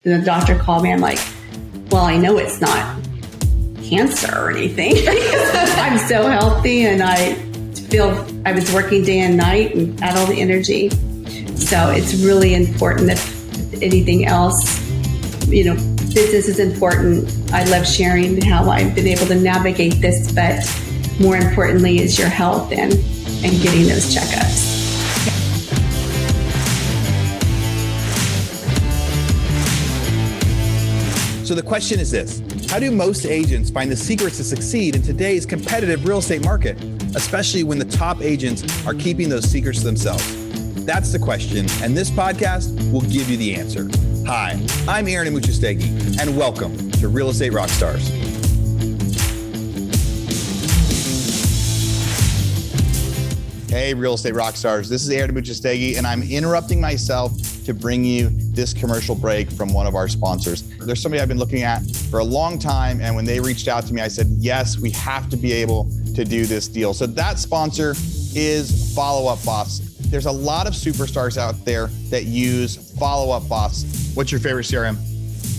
The doctor called me. I'm like, well, I know it's not cancer or anything. I'm so healthy, and I feel I was working day and night and had all the energy. So it's really important. If anything else, business is important. I love sharing how I've been able to navigate this, but more importantly is your health and getting those checkups. So the question is this: how do most agents find the secrets to succeed in today's competitive real estate market, especially when the top agents are keeping those secrets to themselves? That's the question, and this podcast will give you the answer. Hi, I'm Aaron Amuchastegui, and welcome to Real Estate Rockstars. Hey, Real Estate Rockstars. This is Aaron Amuchastegui, and I'm interrupting myself to bring you this commercial break from one of our sponsors. There's somebody I've been looking at for a long time, and when they reached out to me, I said, yes, we have to be able to do this deal. So that sponsor is Follow Up Boss. There's a lot of superstars out there that use Follow Up Boss. What's your favorite CRM?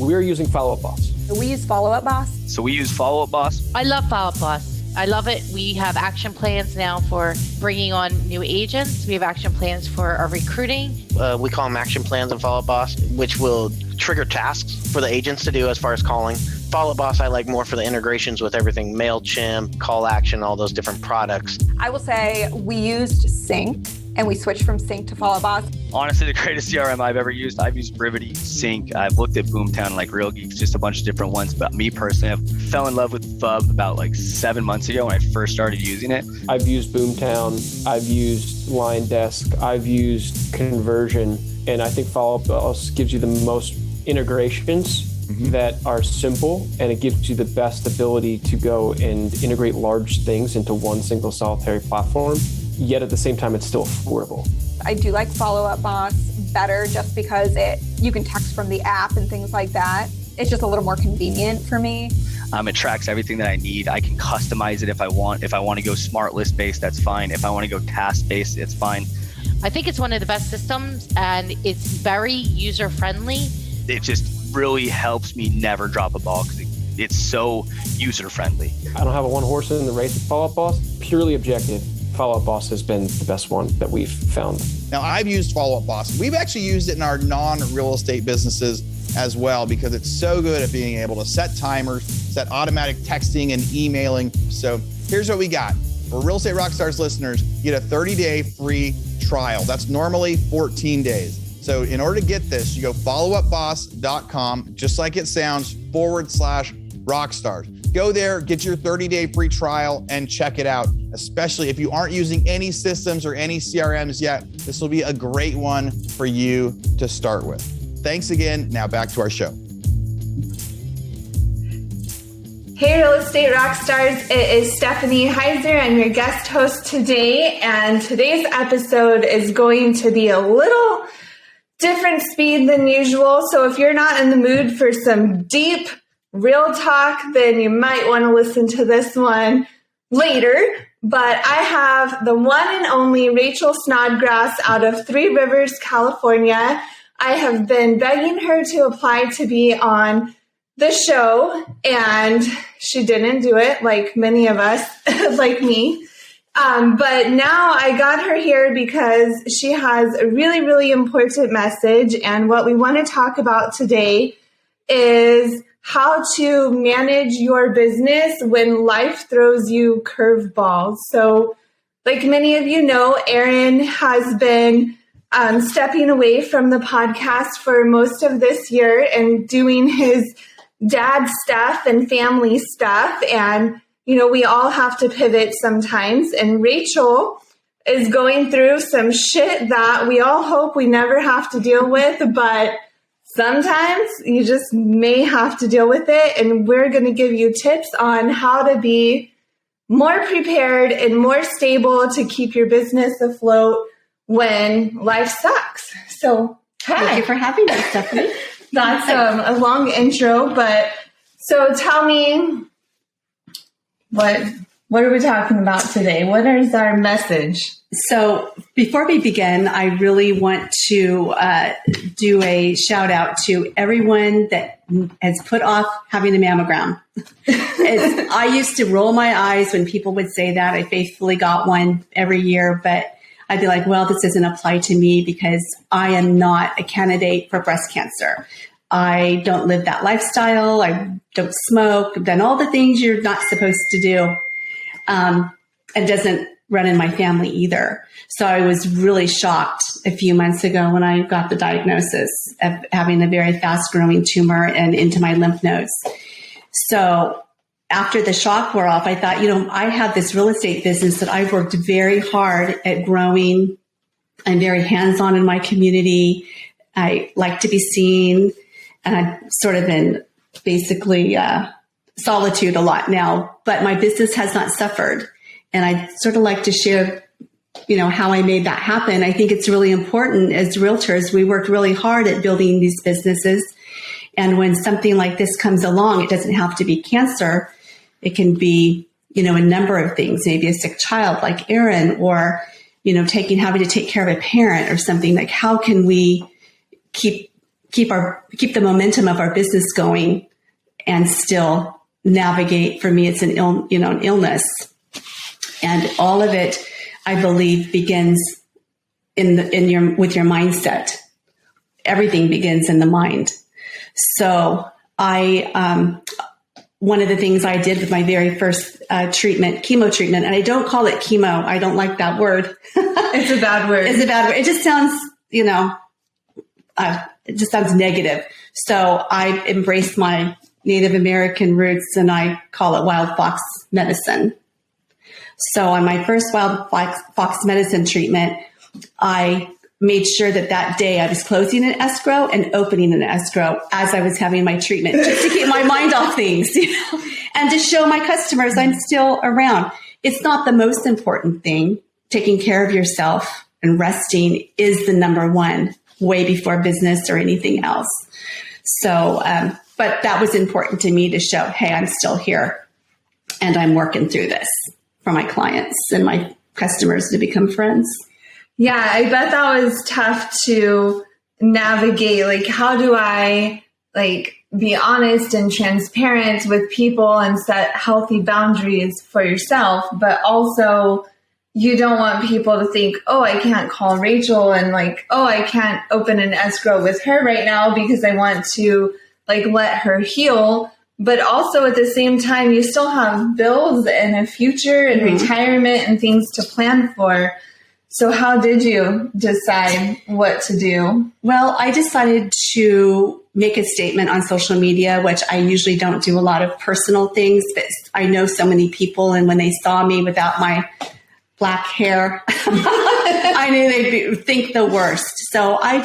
We're using Follow Up Boss. We use Follow Up Boss. So we use Follow Up Boss. I love Follow Up Boss. I love it. We have action plans now for bringing on new agents. We have action plans for our recruiting. We call them action plans in Follow Up Boss, which will trigger tasks for the agents to do as far as calling. Follow Up Boss I like more for the integrations with everything, MailChimp, Call Action, all those different products. I will say we used Sync and we switched from Sync to Follow Up Boss. Honestly, the greatest CRM I've ever used. I've used Brivity, Sync. I've looked at Boomtown, like Real Geeks, just a bunch of different ones. But me personally, I fell in love with FUB about 7 months ago when I first started using it. I've used Boomtown. I've used LineDesk. I've used Conversion. And I think Follow Up Boss gives you the most integrations that are simple, and it gives you the best ability to go and integrate large things into one single solitary platform. Yet at the same time, it's still affordable. I do like Follow Up Boss better just because you can text from the app and things like that. It's just a little more convenient for me. It tracks everything that I need. I can customize it if I want. If I want to go smart list based, that's fine. If I want to go task based, it's fine. I think it's one of the best systems, and it's very user friendly. It just really helps me never drop a ball because it's so user friendly. I don't have a one horse in the race with Follow Up Boss. Purely objective, Follow Up Boss has been the best one that we've found. Now, I've used Follow Up Boss. We've actually used it in our non-real estate businesses as well because it's so good at being able to set timers, set automatic texting and emailing. So here's what we got. For Real Estate Rockstars listeners, you get a 30-day free trial. That's normally 14 days. So in order to get this, you go followupboss.com, just like it sounds, /rockstars. Go there, get your 30-day free trial, and check it out. Especially if you aren't using any systems or any CRMs yet, this will be a great one for you to start with. Thanks again. Now back to our show. Hey, Real Estate Rockstars. It is Stephanie Heiser. I'm your guest host today, and today's episode is going to be a little different speed than usual. So if you're not in the mood for some deep, real talk, then you might want to listen to this one later. But I have the one and only Rachel Snodgrass out of Three Rivers, California. I have been begging her to apply to be on the show, and she didn't do it, like many of us, like me. But now I got her here because she has a really, really important message. And what we want to talk about today is how to manage your business when life throws you curveballs. So like many of you know, Aaron has been stepping away from the podcast for most of this year and doing his dad stuff and family stuff. And we all have to pivot sometimes. And Rachel is going through some shit that we all hope we never have to deal with, but sometimes you just may have to deal with it. And we're going to give you tips on how to be more prepared and more stable to keep your business afloat when life sucks. So, hi. Thank you for having me, Stephanie. That's a long intro, but so tell me, what What are we talking about today? What is our message? So before we begin, I really want to do a shout out to everyone that has put off having a mammogram. I used to roll my eyes when people would say that. I faithfully got one every year, but I'd be like, well, this doesn't apply to me because I am not a candidate for breast cancer. I don't live that lifestyle. I don't smoke. I've done all the things you're not supposed to do. It doesn't run in my family either. So I was really shocked a few months ago when I got the diagnosis of having a very fast growing tumor and into my lymph nodes. So after the shock wore off, I thought, I have this real estate business that I've worked very hard at growing. I'm very hands-on in my community. I like to be seen, and I've sort of been basically solitude a lot now, but my business has not suffered. And I'd sort of like to share, how I made that happen. I think it's really important as realtors. We worked really hard at building these businesses. And when something like this comes along, it doesn't have to be cancer. It can be, a number of things, maybe a sick child like Aaron, or, having to take care of a parent or something. Like, how can we keep the momentum of our business going and still navigate? For me, it's an illness. And all of it, I believe, begins with your mindset. Everything begins in the mind. So one of the things I did with my very first chemo treatment, and I don't call it chemo. I don't like that word. It's a bad word. It's a bad word. It just sounds, it just sounds negative. So I embraced my Native American roots and I call it wild fox medicine. So on my first wild fox medicine treatment, I made sure that day I was closing an escrow and opening an escrow as I was having my treatment, just to keep my mind off things, and to show my customers I'm still around. It's not the most important thing. Taking care of yourself and resting is the number one, way before business or anything else. So, but that was important to me to show, hey, I'm still here and I'm working through this for my clients and my customers to become friends. Yeah, I bet that was tough to navigate. Like, how do I be honest and transparent with people and set healthy boundaries for yourself, but also you don't want people to think, oh, I can't call Rachel and I can't open an escrow with her right now because I want to let her heal. But also at the same time, you still have bills and a future and retirement and things to plan for. So how did you decide what to do? Well, I decided to make a statement on social media, which I usually don't do a lot of personal things, but I know so many people, and when they saw me without my black hair, I knew they'd think the worst. So I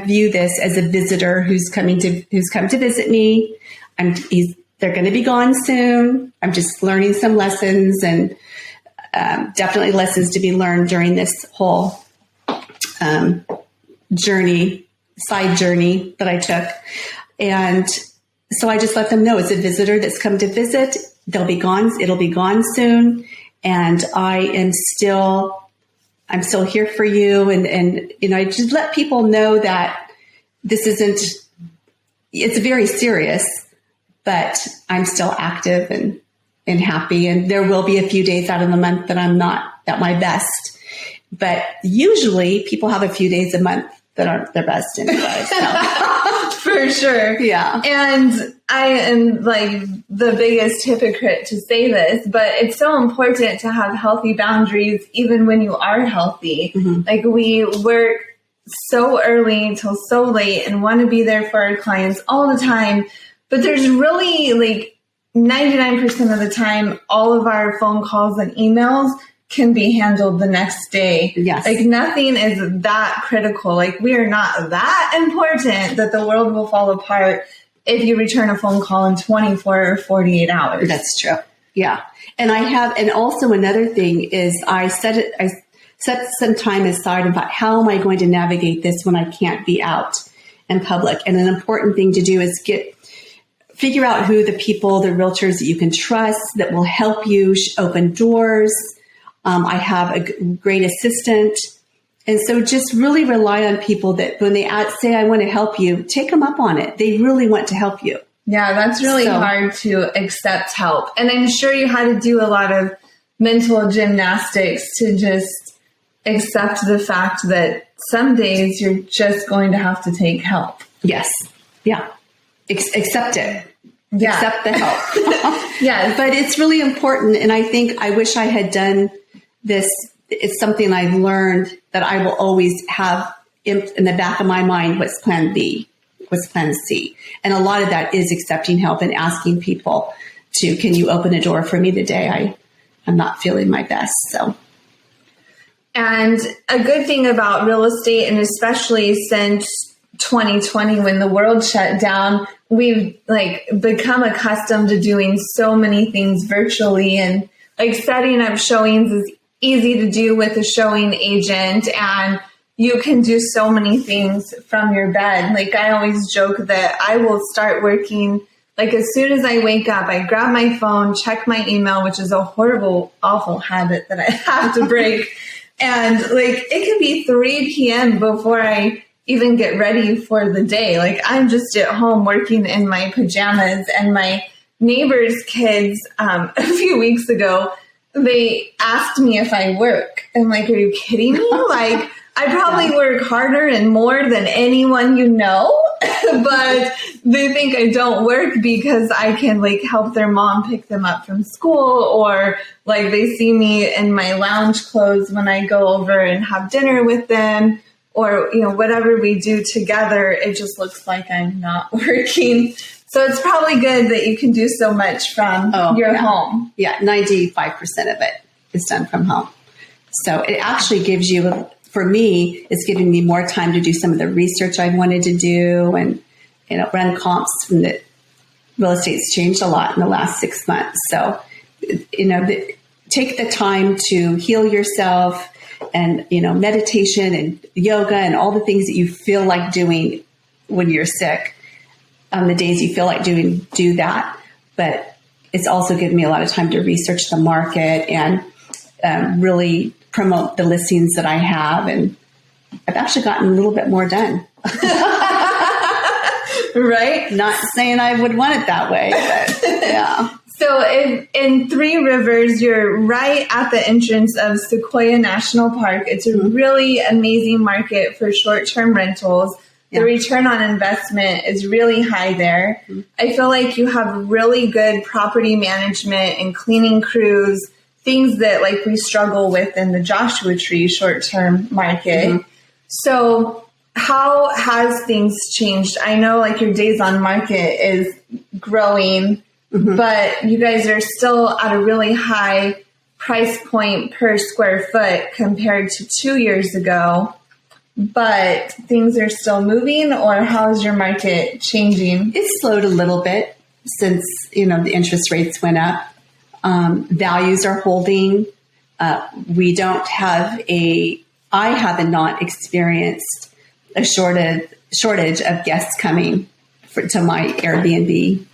view this as a visitor who's come to visit me. They're going to be gone soon. I'm just learning some lessons, and definitely lessons to be learned during this whole side journey that I took. And so I just let them know it's a visitor that's come to visit. They'll be gone. It'll be gone soon. And I'm still here for you. And I just let people know that it's very serious, but I'm still active and happy. And there will be a few days out of the month that I'm not at my best, but usually people have a few days a month that aren't their best anyway. So. For sure. Yeah. And I am the biggest hypocrite to say this, but it's so important to have healthy boundaries even when you are healthy. Mm-hmm. We work so early till so late and want to be there for our clients all the time. But there's really 99% of the time, all of our phone calls and emails can be handled the next day. Yes. Nothing is that critical. We are not that important that the world will fall apart if you return a phone call in 24 or 48 hours. That's true. Yeah. And also another thing is I set some time aside about how am I going to navigate this when I can't be out in public. And an important thing to do is figure out who the realtors that you can trust that will help you open doors. I have a great assistant. And so just really rely on people that when they say, I want to help you, take them up on it. They really want to help you. Yeah, that's really hard to accept help. And I'm sure you had to do a lot of mental gymnastics to just accept the fact that some days you're just going to have to take help. Yes. Yeah. Accept it. Yeah. Accept the help. Yeah. But it's really important. And I wish I had done this. It's something I've learned that I will always have in the back of my mind. What's plan B? What's plan C? And a lot of that is accepting help and asking people can you open a door for me today? I'm not feeling my best. So. And a good thing about real estate, and especially since 2020, when the world shut down, we've become accustomed to doing so many things virtually, and setting up showings is easy to do with a showing agent, and you can do so many things from your bed. I always joke that I will start working as soon as I wake up, I grab my phone, check my email, which is a horrible, awful habit that I have to break. And it could be 3 p.m. before I even get ready for the day. I'm just at home working in my pajamas. And my neighbor's kids, a few weeks ago, they asked me if I work. I'm like, are you kidding me? I probably work harder and more than anyone you know, but they think I don't work because I can help their mom pick them up from school, or they see me in my lounge clothes when I go over and have dinner with them, or whatever we do together. It just looks like I'm not working. So it's probably good that you can do so much from your home. Yeah, 95% of it is done from home. So it actually gives you, for me, it's giving me more time to do some of the research I wanted to do, and run comps. From the real estate's changed a lot in the last 6 months. So take the time to heal yourself, and meditation and yoga and all the things that you feel like doing when you're sick. On the days you feel like do that. But it's also given me a lot of time to research the market and really promote the listings that I have. And I've actually gotten a little bit more done. Right? Not saying I would want it that way, but yeah. So in Three Rivers, you're right at the entrance of Sequoia National Park. It's a really amazing market for short-term rentals. The return on investment is really high there. Mm-hmm. I feel like you have really good property management and cleaning crews, things that we struggle with in the Joshua Tree short-term market. Mm-hmm. So how has things changed? I know your days on market is growing, but you guys are still at a really high price point per square foot compared to 2 years ago. But things are still moving, or how's your market changing? It's slowed a little bit since, the interest rates went up. Values are holding. We don't have I have not experienced a shortage of guests coming to my Airbnb.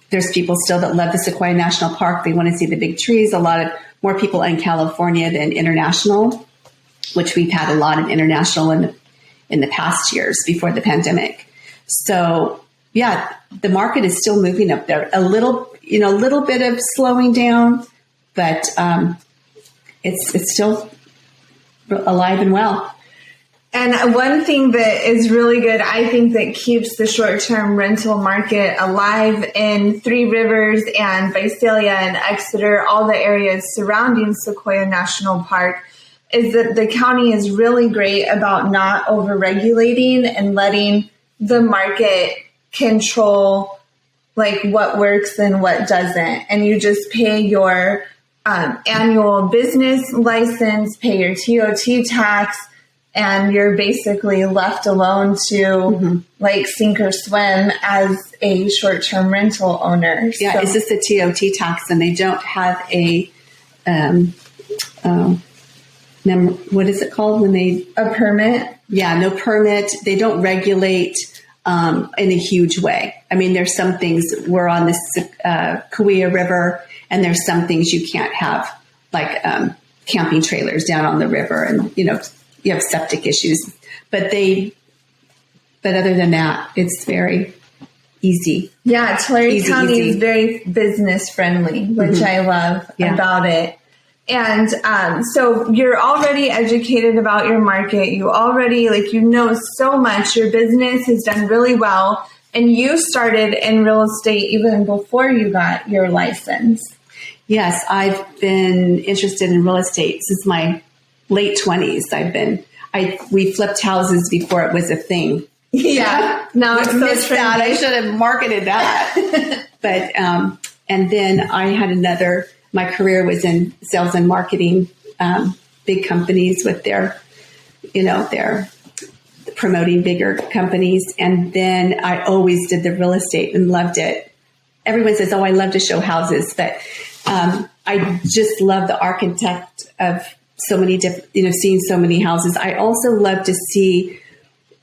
There's people still that love the Sequoia National Park. They want to see the big trees. A lot of more people in California than international, which we've had a lot of international in the past years before the pandemic. So yeah, the market is still moving up there. A little bit of slowing down, but it's still alive and well. And one thing that is really good, I think, that keeps the short-term rental market alive in Three Rivers and Visalia and Exeter, all the areas surrounding Sequoia National Park, is that the county is really great about not over-regulating and letting the market control what works and what doesn't. And you just pay your annual business license, pay your TOT tax, and you're basically left alone to sink or swim as a short-term rental owner. Yeah, so, it's just the TOT tax, and they don't have a what is it called when a permit? Yeah, no permit. They don't regulate in a huge way. I mean, there's some things, we're on this Kauai River, and there's some things you can't have, like camping trailers down on the river, and, you know, you have septic issues. But other than that, it's very easy. Yeah, Tulare County is very business friendly, which I love about it. And so you're already educated about your market. You already, like, you know so much. Your business has done really well. And you started in real estate even before you got your license. Yes, I've been interested in real estate since my late 20s. We flipped houses before it was a thing. Yeah. Now it's missed that. I should have marketed that. But, and then I had my career was in sales and marketing, big companies with their promoting bigger companies. And then I always did the real estate and loved it. Everyone says, oh, I love to show houses, but I just love the architect of so many different, seeing so many houses. I also love to see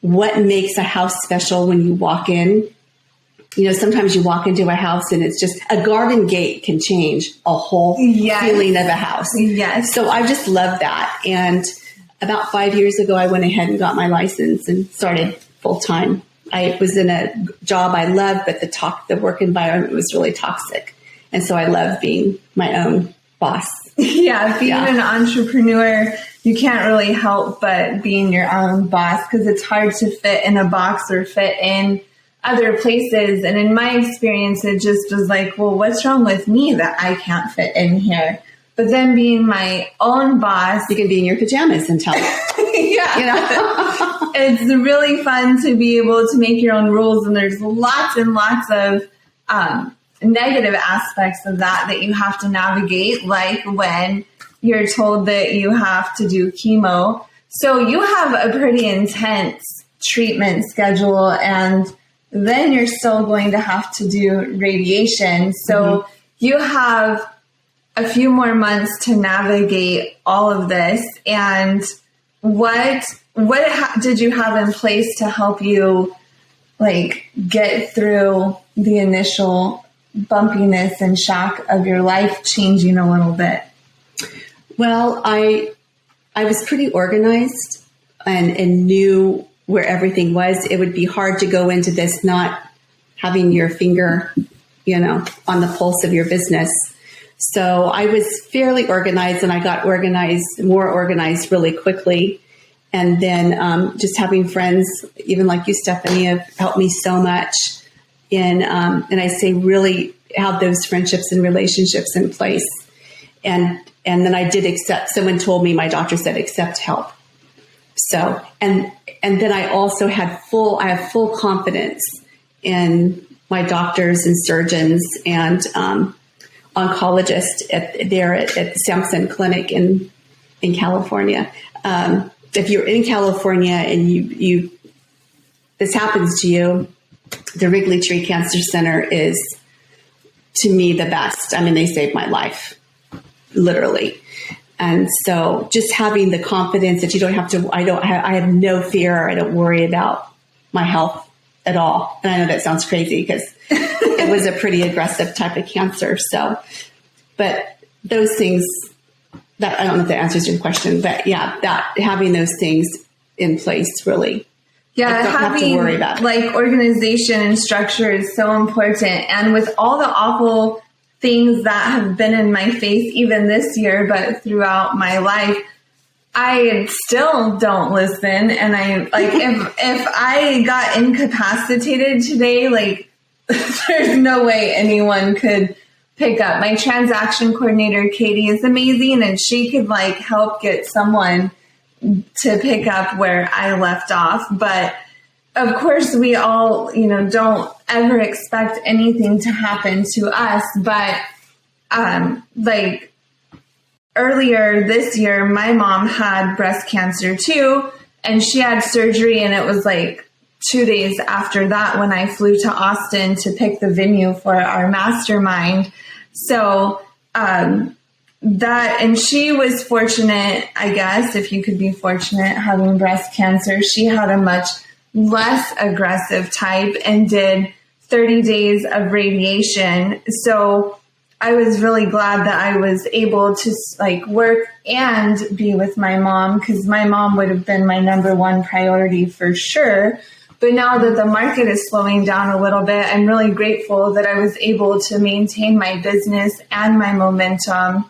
what makes a house special when you walk in. Sometimes you walk into a house and it's just a garden gate can change a whole feeling of a house. Yes. So I just love that. And about 5 years ago, I went ahead and got my license and started full time. I was in a job I loved, but the work environment was really toxic. And so I love being my own boss. Yeah, being an entrepreneur, you can't really help but being your own boss, because it's hard to fit in a box or fit in other places. And in my experience, it just was like, well, what's wrong with me that I can't fit in here? But then being my own boss, you can be in your pajamas and tell. It's really fun to be able to make your own rules. And there's lots and lots of negative aspects of that you have to navigate, like when you're told that you have to do chemo. So you have a pretty intense treatment schedule, and then you're still going to have to do radiation. So you have a few more months to navigate all of this. And what did you have in place to help you get through the initial bumpiness and shock of your life changing a little bit? Well, I was pretty organized and knew where everything was. It would be hard to go into this not having your finger, on the pulse of your business. So I was fairly organized, and I got more organized really quickly. And then just having friends, even like you, Stephanie, have helped me so much. And I say really have those friendships and relationships in place. And then I did accept, someone told me, my doctor said, accept help. So, and then I also have full confidence in my doctors and surgeons and oncologists at Sampson Clinic in California. If you're in California and you this happens to you, the Wrigley Tree Cancer Center is, to me, the best. I mean, they saved my life, literally. And so just having the confidence that you don't have to, I have no fear. I don't worry about my health at all. And I know that sounds crazy because it was a pretty aggressive type of cancer. So, but those things that, I don't know if that answers your question, but yeah, that having those things in place really, I don't have to worry about it. Organization and structure is so important. And with all the awful things that have been in my face, even this year, but throughout my life, I still don't listen. And I if I got incapacitated today, there's no way anyone could pick up. My transaction coordinator, Katie, is amazing, and she could help get someone to pick up where I left off. But of course, we all, don't ever expect anything to happen to us. But earlier this year, my mom had breast cancer too, and she had surgery, and it was 2 days after that when I flew to Austin to pick the venue for our mastermind. So and she was fortunate, I guess, if you could be fortunate having breast cancer. She had a much less aggressive type and did 30 days of radiation. So I was really glad that I was able to like work and be with my mom, because my mom would have been my number one priority for sure. But now that the market is slowing down a little bit, I'm really grateful that I was able to maintain my business and my momentum.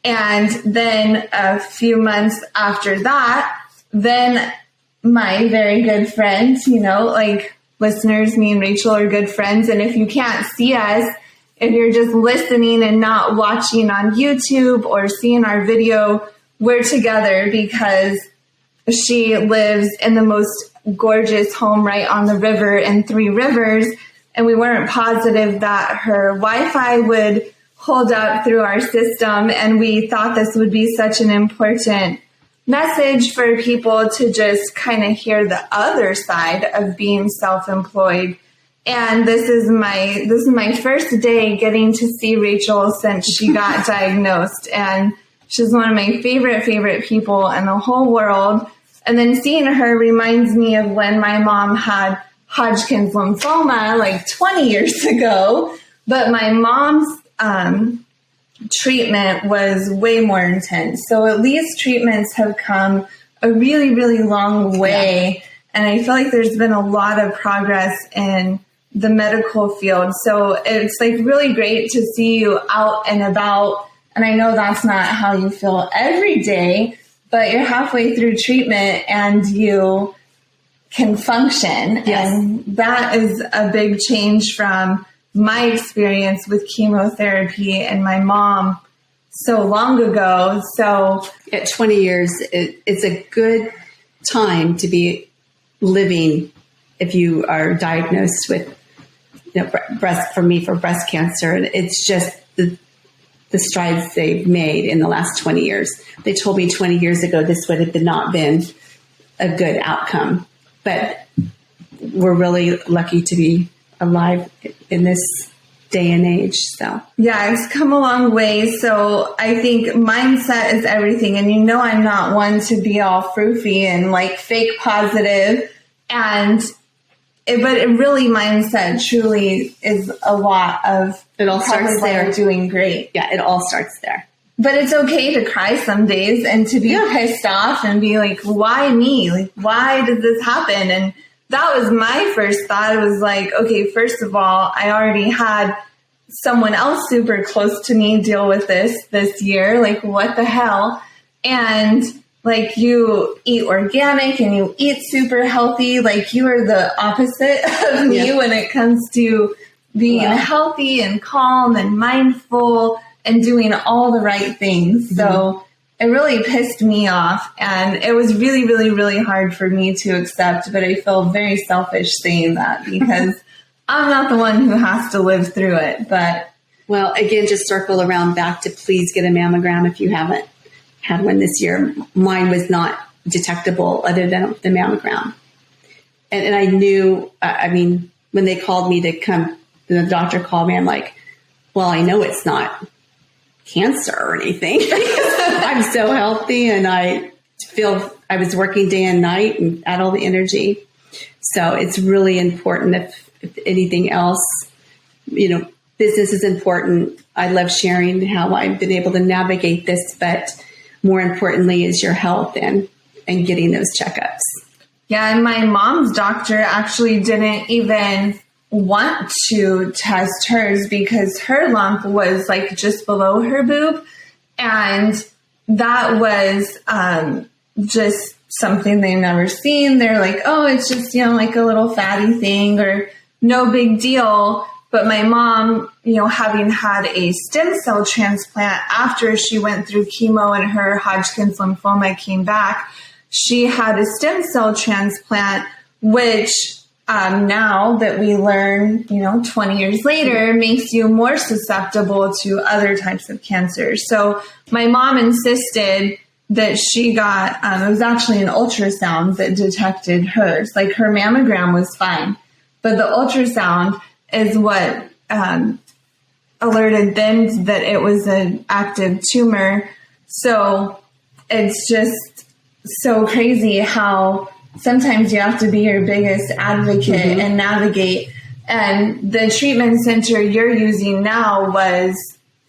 And then a few months after that, then my very good friend, like listeners, me and Rachel are good friends. And if you can't see us, if you're just listening and not watching on YouTube or seeing our video, we're together because she lives in the most gorgeous home right on the river in Three Rivers. And we weren't positive that her Wi-Fi would hold up through our system. And we thought this would be such an important message for people to just kind of hear the other side of being self-employed. And this is my first day getting to see Rachel since she got diagnosed. And she's one of my favorite people in the whole world. And then seeing her reminds me of when my mom had Hodgkin's lymphoma like 20 years ago. But my mom's treatment was way more intense. So at least treatments have come a really, really long way. Yeah. And I feel like there's been a lot of progress in the medical field. So it's like really great to see you out and about. And I know that's not how you feel every day, but you're halfway through treatment and you can function. Yes. And that is a big change from my experience with chemotherapy and my mom so long ago. So at 20 years, it's a good time to be living if you are diagnosed with for breast cancer. And it's just the strides they've made in the last 20 years. They told me 20 years ago this would have not been a good outcome, but we're really lucky to be alive in this day and age. So yeah, it's come a long way. So I think mindset is everything. And I'm not one to be all froofy and like fake positive, but it really mindset truly is a lot of it. All starts there. Doing great. Yeah, it all starts there. But it's okay to cry some days and to be pissed off and be like, why me? Like, why did this happen? And that was my first thought. It was like, okay, first of all, I already had someone else super close to me deal with this year. Like, what the hell? And like, you eat organic and you eat super healthy. Like, you are the opposite of me when it comes to being healthy and calm and mindful and doing all the right things. Mm-hmm. So it really pissed me off. And it was really, really, really hard for me to accept. But I feel very selfish saying that because I'm not the one who has to live through it. But well, again, just circle around back to please get a mammogram if you haven't had one this year. Mine was not detectable other than the mammogram. And I knew, when they called me to come, the doctor called me, I'm like, well, I know it's not cancer or anything. I'm so healthy and I feel I was working day and night and had all the energy. So it's really important if anything else, business is important. I love sharing how I've been able to navigate this, but more importantly is your health and getting those checkups. Yeah, and my mom's doctor actually didn't even want to test hers because her lump was like just below her boob. And that was just something they've never seen. They're like, oh, it's just, like a little fatty thing or no big deal. But my mom, having had a stem cell transplant after she went through chemo and her Hodgkin's lymphoma came back, she had a stem cell transplant, which now that we learn, 20 years later, makes you more susceptible to other types of cancer. So my mom insisted that she got, it was actually an ultrasound that detected hers. Like, her mammogram was fine, but the ultrasound is what alerted them that it was an active tumor. So it's just so crazy how sometimes you have to be your biggest advocate and navigate And the treatment center you're using now was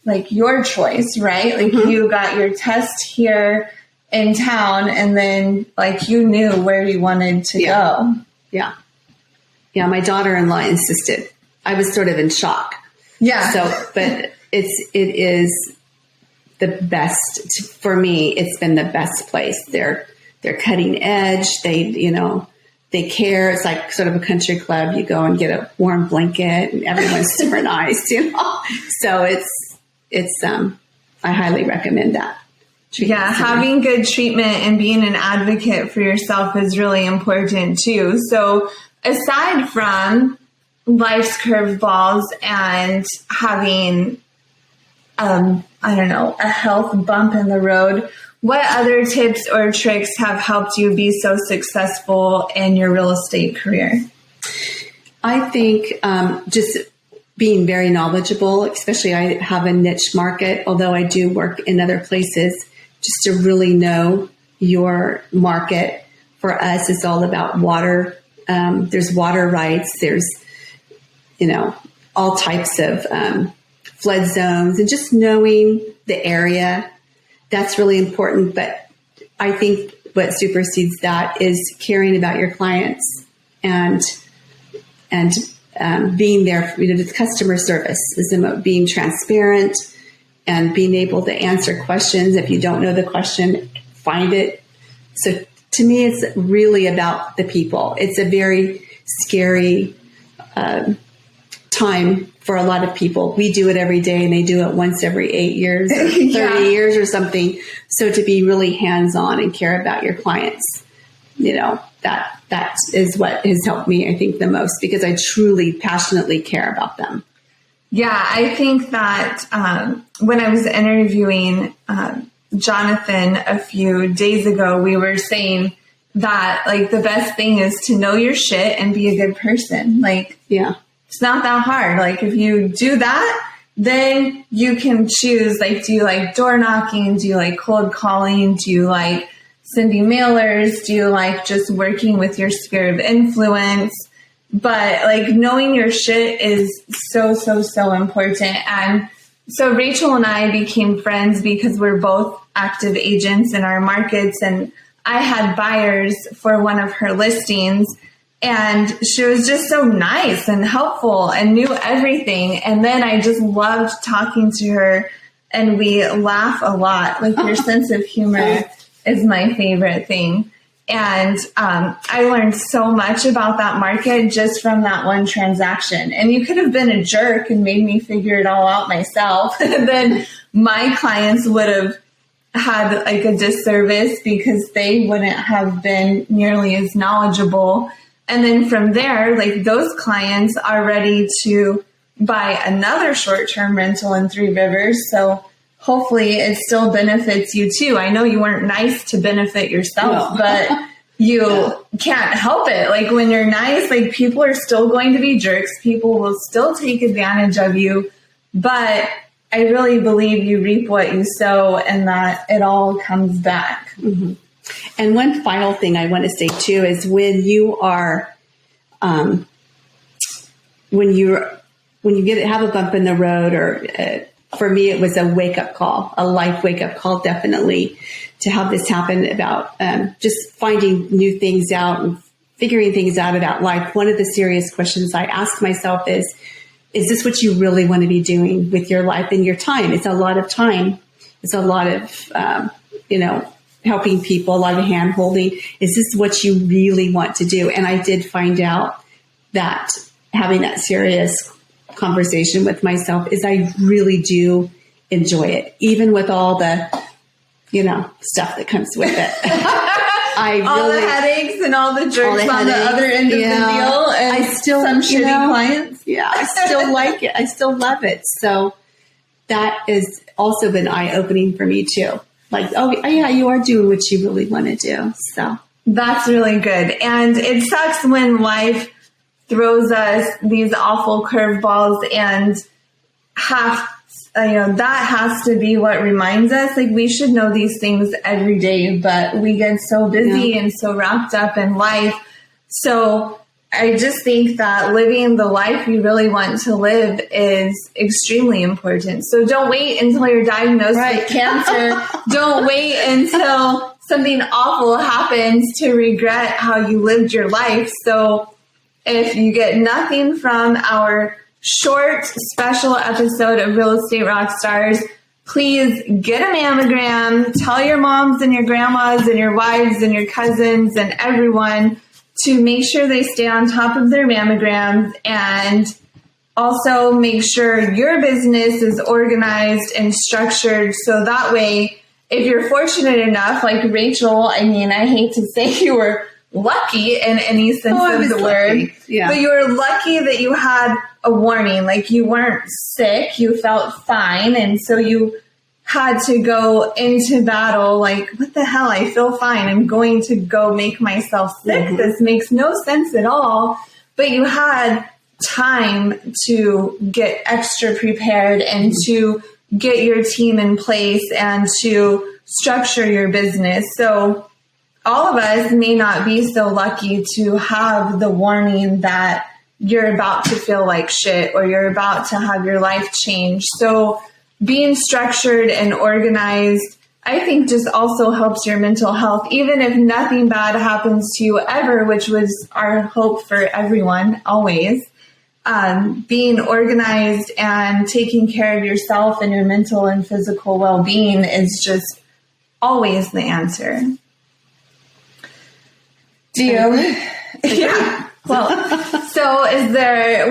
like your choice, right? Like you got your test here in town, and then like you knew where you wanted to go. Yeah. Yeah. My daughter-in-law insisted. I was sort of in shock. Yeah. So, but it is the best for me. It's been the best place. They're cutting edge. They care. It's like sort of a country club. You go and get a warm blanket, and everyone's super nice, So it's I highly recommend that. Yeah, having good treatment and being an advocate for yourself is really important too. So aside from life's curveballs and having, a health bump in the road, what other tips or tricks have helped you be so successful in your real estate career? I think just being very knowledgeable, especially I have a niche market, although I do work in other places, just to really know your market. For us, it's all about water. There's water rights. There's, all types of flood zones, and just knowing the area. That's really important. But I think what supersedes that is caring about your clients and being there. The customer service is about being transparent and being able to answer questions. If you don't know the question, find it. So to me, it's really about the people. It's a very scary time for a lot of people. We do it every day, and they do it once every 8 years or 30 years or something. So to be really hands-on and care about your clients, that is what has helped me, I think, the most, because I truly, passionately care about them. Yeah, I think that when I was interviewing Jonathan a few days ago, we were saying that like the best thing is to know your shit and be a good person. Like, yeah, it's not that hard. Like if you do that, then you can choose, like, do you like door knocking? Do you like cold calling? Do you like sending mailers? Do you like just working with your sphere of influence? But like knowing your shit is so, so, so important. And so Rachel and I became friends because we're both active agents in our markets, and I had buyers for one of her listings, and she was just so nice and helpful and knew everything. And then I just loved talking to her, and we laugh a lot. Like your sense of humor is my favorite thing. And I learned so much about that market just from that one transaction. And you could have been a jerk and made me figure it all out myself. And then my clients would have had like a disservice because they wouldn't have been nearly as knowledgeable. And then from there, like those clients are ready to buy another short-term rental in Three Rivers. So hopefully it still benefits you too. I know you weren't nice to benefit yourself, but you can't help it. Like when you're nice, like people are still going to be jerks. People will still take advantage of you. But I really believe you reap what you sow, and that it all comes back. Mm-hmm. And one final thing I want to say too is when you are, when you have a bump in the road, or for me, it was a wake-up call, a life wake-up call, definitely, to have this happen about just finding new things out and figuring things out about life. One of the serious questions I ask myself is this what you really want to be doing with your life and your time? It's a lot of time. It's a lot of, helping people, a lot of hand-holding. Is this what you really want to do? And I did find out that having that serious conversation with myself is I really do enjoy it, even with all the, stuff that comes with it. All the headaches and all the jerks on the other end of the deal, and some shitty clients. Yeah, I still like it. I still love it. So that has also been eye-opening for me too. Like, oh yeah, you are doing what you really want to do. So that's really good. And it sucks when life throws us these awful curveballs, and that has to be what reminds us. Like we should know these things every day, but we get so busy and so wrapped up in life. So I just think that living the life you really want to live is extremely important. So don't wait until you're diagnosed with cancer. Don't wait until something awful happens to regret how you lived your life. So if you get nothing from our short special episode of Real Estate Rockstars, please get a mammogram. Tell your moms and your grandmas and your wives and your cousins and everyone to make sure they stay on top of their mammograms, and also make sure your business is organized and structured. So that way, if you're fortunate enough, like Rachel, I mean, I hate to say you were lucky in any sense of the word, but you were lucky that you had a warning, like you weren't sick, you felt fine. And so you had to go into battle like, what the hell? I feel fine. I'm going to go make myself sick. Mm-hmm. This makes no sense at all. But you had time to get extra prepared and to get your team in place and to structure your business. So all of us may not be so lucky to have the warning that you're about to feel like shit or you're about to have your life change. So being structured and organized, I think, just also helps your mental health, even if nothing bad happens to you ever, which was our hope for everyone always. Being organized and taking care of yourself and your mental and physical well-being is just always the answer. Do you? Yeah. Well, so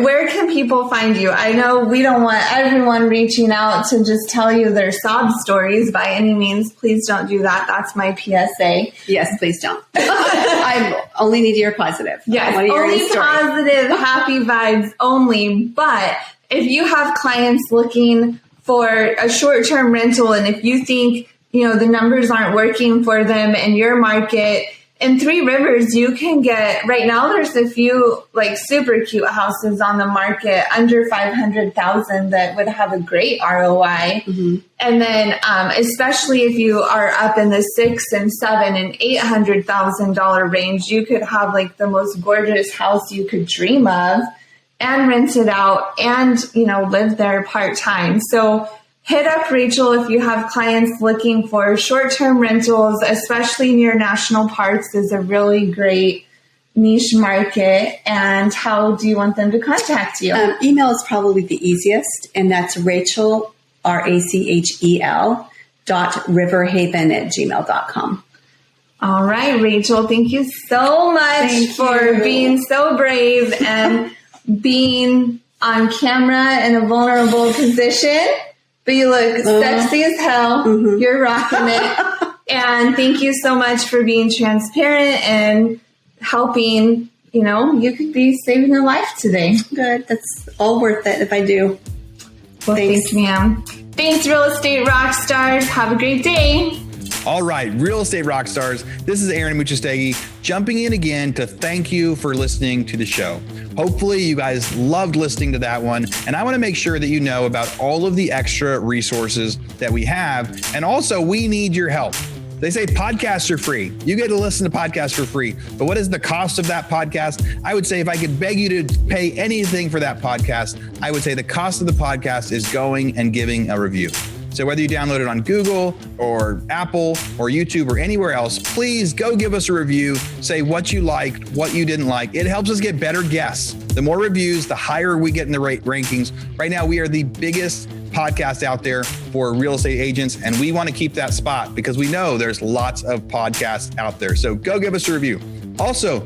where can people find you? I know we don't want everyone reaching out to just tell you their sob stories by any means. Please don't do that. That's my PSA. Yes, please don't. I only need your positive. Yes, only positive, happy vibes only. But if you have clients looking for a short-term rental, and if you think, the numbers aren't working for them in your market, in Three Rivers, you can get, right now there's a few like super cute houses on the market under $500,000 that would have a great ROI. Mm-hmm. And then especially if you are up in the $600,000 and $700,000 and $800,000 range, you could have like the most gorgeous house you could dream of and rent it out and, live there part-time. So hit up Rachel if you have clients looking for short-term rentals, especially near national parks is a really great niche market. And how do you want them to contact you? Email is probably the easiest, and that's Rachel, RACHEL, .riverhaven@gmail.com. All right, Rachel, thank you so much for being so brave and being on camera in a vulnerable position. But you look sexy as hell. Mm-hmm. You're rocking it. And thank you so much for being transparent and helping. You could be saving a life today. Good. That's all worth it if I do. Well, thanks, ma'am. Thanks, Real Estate Rockstars. Have a great day. All right, Real Estate Rockstars, this is Aaron Muchastegui jumping in again to thank you for listening to the show. Hopefully you guys loved listening to that one. And I want to make sure that you know about all of the extra resources that we have. And also, we need your help. They say podcasts are free. You get to listen to podcasts for free. But what is the cost of that podcast? I would say if I could beg you to pay anything for that podcast, I would say the cost of the podcast is going and giving a review. So whether you download it on Google or Apple or YouTube or anywhere else, please go give us a review. Say what you liked, what you didn't like. It helps us get better guests. The more reviews, the higher we get in the rankings. Right now, we are the biggest podcast out there for real estate agents, and we want to keep that spot because we know there's lots of podcasts out there. So go give us a review. Also,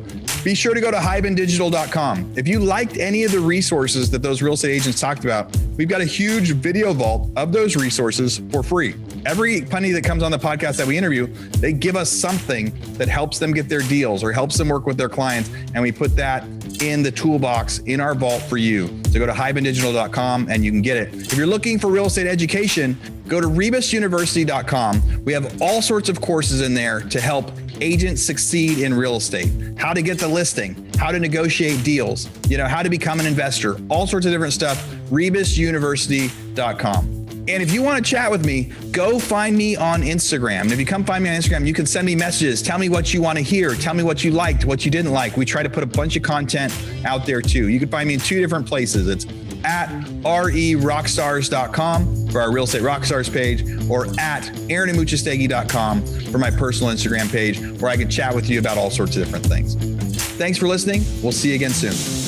be sure to go to hibandigital.com. If you liked any of the resources that those real estate agents talked about, we've got a huge video vault of those resources for free. Every penny that comes on the podcast that we interview, they give us something that helps them get their deals or helps them work with their clients. And we put that in the toolbox in our vault for you. So go to hibandigital.com and you can get it. If you're looking for real estate education, go to rebusuniversity.com. We have all sorts of courses in there to help agents succeed in real estate, how to get the listing, how to negotiate deals, how to become an investor, all sorts of different stuff, rebusuniversity.com. And if you want to chat with me, go find me on Instagram. And if you come find me on Instagram, you can send me messages. Tell me what you want to hear. Tell me what you liked, what you didn't like. We try to put a bunch of content out there too. You can find me in 2 different places. It's at rerockstars.com for our Real Estate Rockstars page, or at aaronamuchastegui.com for my personal Instagram page, where I can chat with you about all sorts of different things. Thanks for listening. We'll see you again soon.